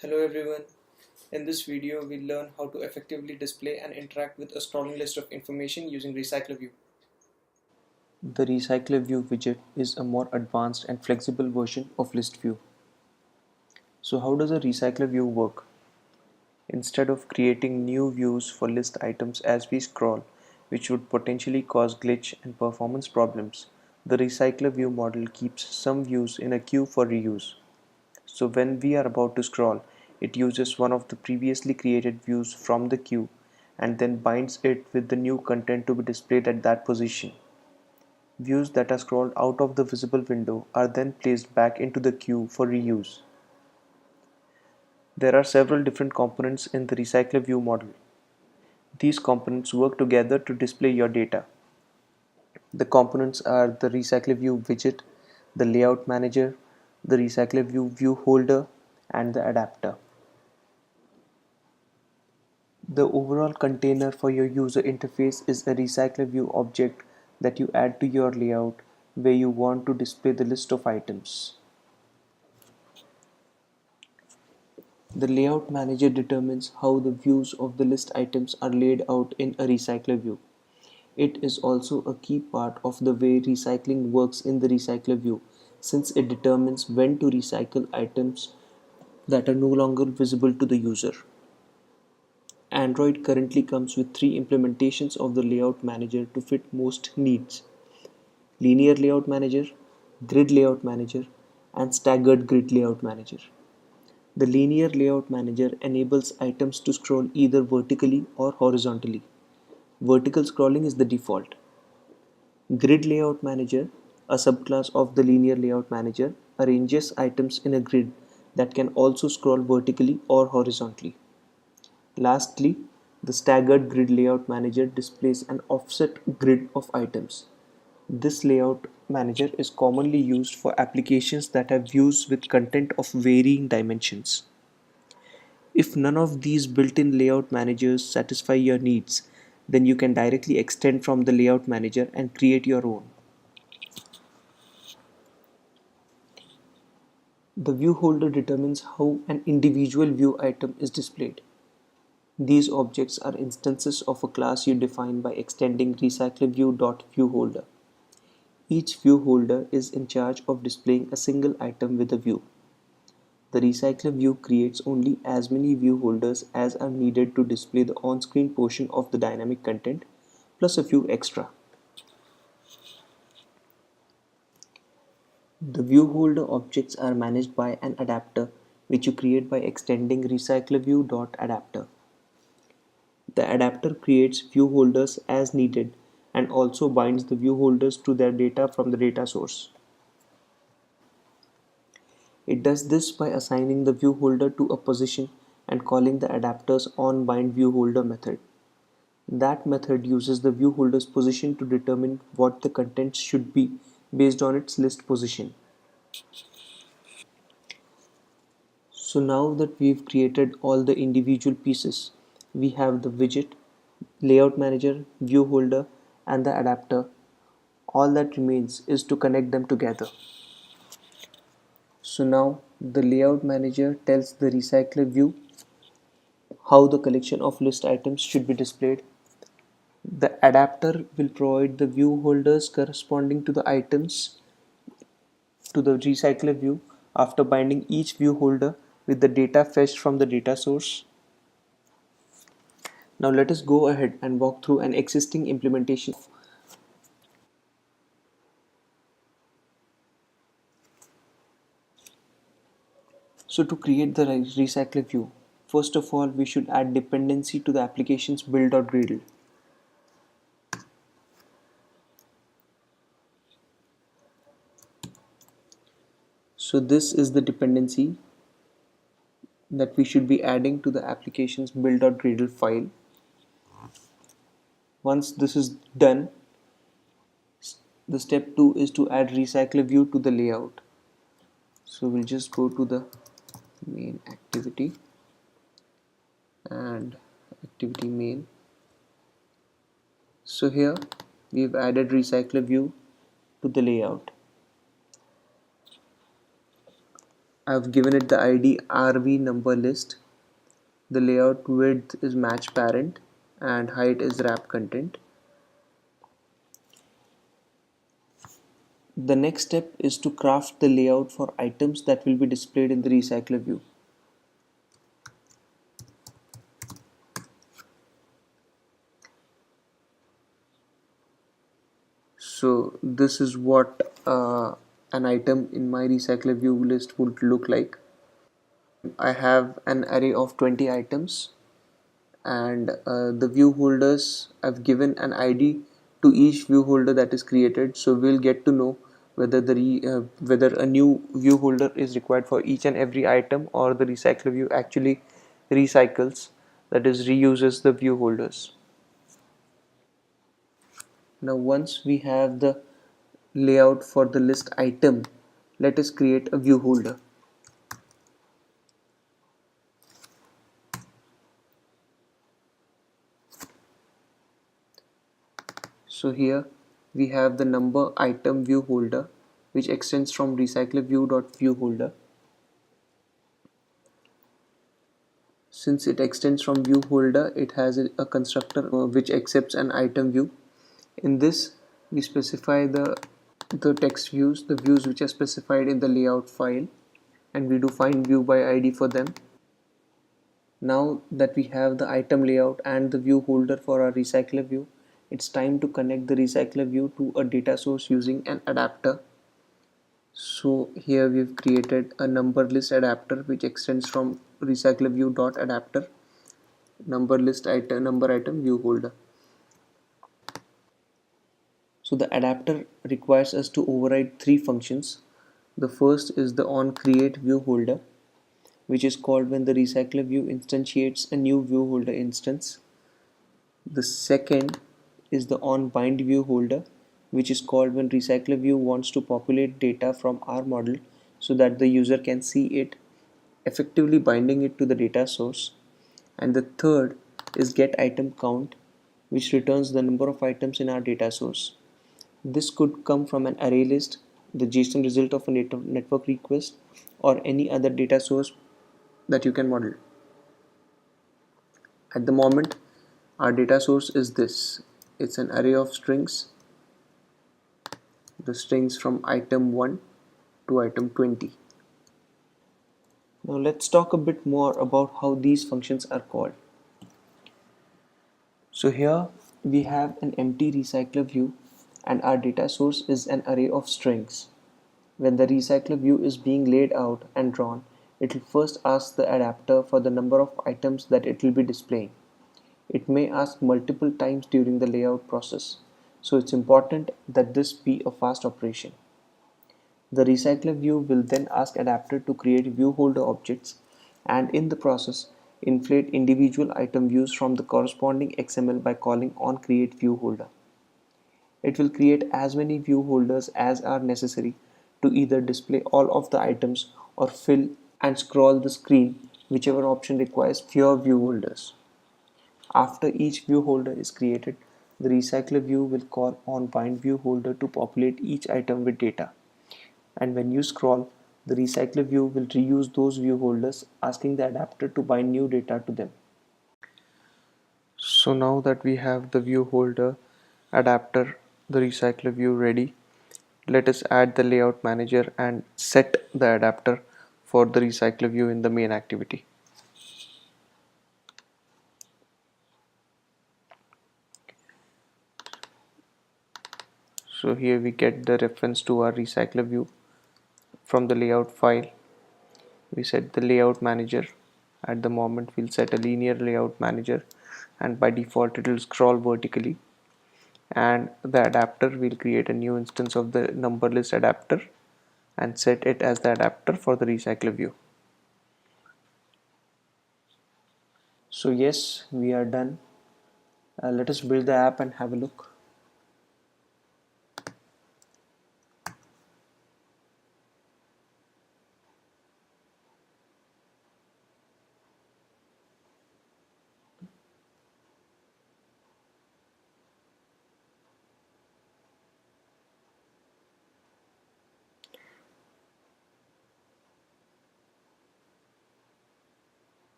Hello everyone. In this video, we'll learn how to effectively display and interact with a scrolling list of information using RecyclerView. The RecyclerView widget is a more advanced and flexible version of ListView. So how does a RecyclerView work? Instead of creating new views for list items as we scroll, which would potentially cause glitch and performance problems, the RecyclerView model keeps some views in a queue for reuse. So when we are about to scroll, it uses one of the previously created views from the queue and then binds it with the new content to be displayed at that position. Views that are scrolled out of the visible window are then placed back into the queue for reuse. There are several different components in the RecyclerView model. These components work together to display your data. The components are the RecyclerView widget, the layout manager, the RecyclerView view holder, and the adapter. The overall container for your user interface is a RecyclerView object that you add to your layout where you want to display the list of items. The layout manager determines how the views of the list items are laid out in a recycler view. It is also a key part of the way recycling works in the recycler view, since it determines when to recycle items that are no longer visible to the user. Android currently comes with three implementations of the layout manager to fit most needs: linear layout manager, grid layout manager, and staggered grid layout manager. The linear layout manager enables items to scroll either vertically or horizontally. Vertical scrolling is the default. Grid layout manager, a subclass of the linear layout manager, arranges items in a grid that can also scroll vertically or horizontally. Lastly, the staggered grid layout manager displays an offset grid of items. This layout manager is commonly used for applications that have views with content of varying dimensions. If none of these built-in layout managers satisfy your needs, then you can directly extend from the layout manager and create your own. The view holder determines how an individual view item is displayed. These objects are instances of a class you define by extending RecyclerView.viewHolder. Each view holder is in charge of displaying a single item with a view. The Recycler view creates only as many view holders as are needed to display the on-screen portion of the dynamic content, plus a few extra. The view holder objects are managed by an adapter, which you create by extending RecyclerView.adapter. The adapter creates view holders as needed and also binds the view holders to their data from the data source. It does this by assigning the view holder to a position and calling the adapter's onBindViewHolder method. That method uses the view holder's position to determine what the contents should be based on its list position. So now that we've created all the individual pieces, we have the widget, layout manager, view holder, and the adapter. All that remains is to connect them together. So now the layout manager tells the recycler view how the collection of list items should be displayed. The adapter will provide the view holders corresponding to the items to the recycler view after binding each view holder with the data fetched from the data source. Now let us go ahead and walk through an existing implementation. So to create the recycler view, first of all we should add dependency to the application's build.gradle. So this is the dependency that we should be adding to the application's build.gradle file. Once this is done, the step 2 is to add recycler view to the layout. So we'll just go to the main activity and activity main. So here we've added recycler view to the layout. I've given it the ID RV number list. The layout width is match parent and height is wrap content. The next step is to craft the layout for items that will be displayed in the recycler view. So this is what an item in my recycler view list would look like. I have an array of 20 items, and the view holders, I've given an ID to each view holder that is created, so we'll get to know whether whether a new view holder is required for each and every item, or the recycler view actually recycles, that is reuses the view holders. Now once we have the layout for the list item, let us create a view holder. So here we have the number item view holder, which extends from RecyclerView.viewHolder. Since it extends from view holder, it has a constructor which accepts an item view. In this, we specify the text views, the views which are specified in the layout file, and we do find view by ID for them. Now that we have the item layout and the view holder for our recycler view, it's time to connect the recycler view to a data source using an adapter. So here we've created a number list adapter which extends from RecyclerView.adapter number item view holder. So the adapter requires us to override three functions. The first is the onCreateViewHolder, which is called when the recycler view instantiates a new view holder instance. The second is the onBindViewHolder, which is called when recycler view wants to populate data from our model so that the user can see it, effectively binding it to the data source. And the third is getItemCount, which returns the number of items in our data source. This could come from an array list, the JSON result of a network request, or any other data source that you can model. At the moment, our data source is this. It's an array of strings, the strings from item 1 to item 20. Now let's talk a bit more about how these functions are called. So here we have an empty recycler view and our data source is an array of strings. When the recycler view is being laid out and drawn, it will first ask the adapter for the number of items that it will be displaying. It may ask multiple times during the layout process, so it's important that this be a fast operation. The recycler view will then ask adapter to create view holder objects and in the process inflate individual item views from the corresponding XML by calling onCreateViewHolder. It will create as many view holders as are necessary to either display all of the items or fill and scroll the screen, whichever option requires fewer view holders. After each view holder is created, the recycler view will call on bindViewHolder to populate each item with data. And when you scroll, the recycler view will reuse those view holders, asking the adapter to bind new data to them. So now that we have the view holder, adapter, the recycler view ready, let us add the layout manager and set the adapter for the recycler view in the main activity. So here we get the reference to our recycler view from the layout file. We set the layout manager. At the moment we'll set a linear layout manager, and by default it will scroll vertically. And the adapter will create a new instance of the number list adapter and set it as the adapter for the recycler view. So yes, we are done. Let us build the app and have a look.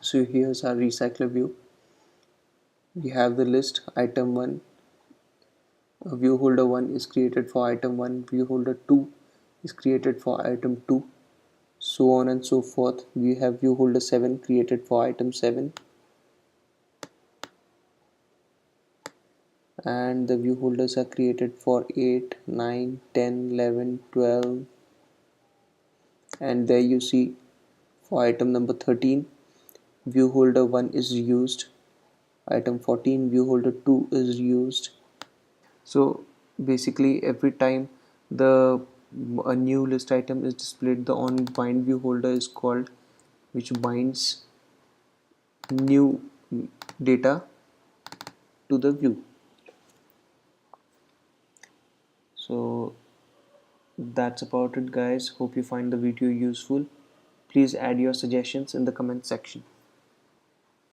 So here's our recycler view. We have the list item 1. View holder 1 is created for item 1. View holder 2 is created for item 2. So on and so forth. We have view holder 7 created for item 7. And the view holders are created for 8, 9, 10, 11, 12. And there you see for item number 13, view holder 1 is used. Item 14, view holder 2 is used. So basically every time the a new list item is displayed, the on bind view holder is called, which binds new data to the view. So that's about it, guys. Hope you find the video useful. Please add your suggestions in the comment section.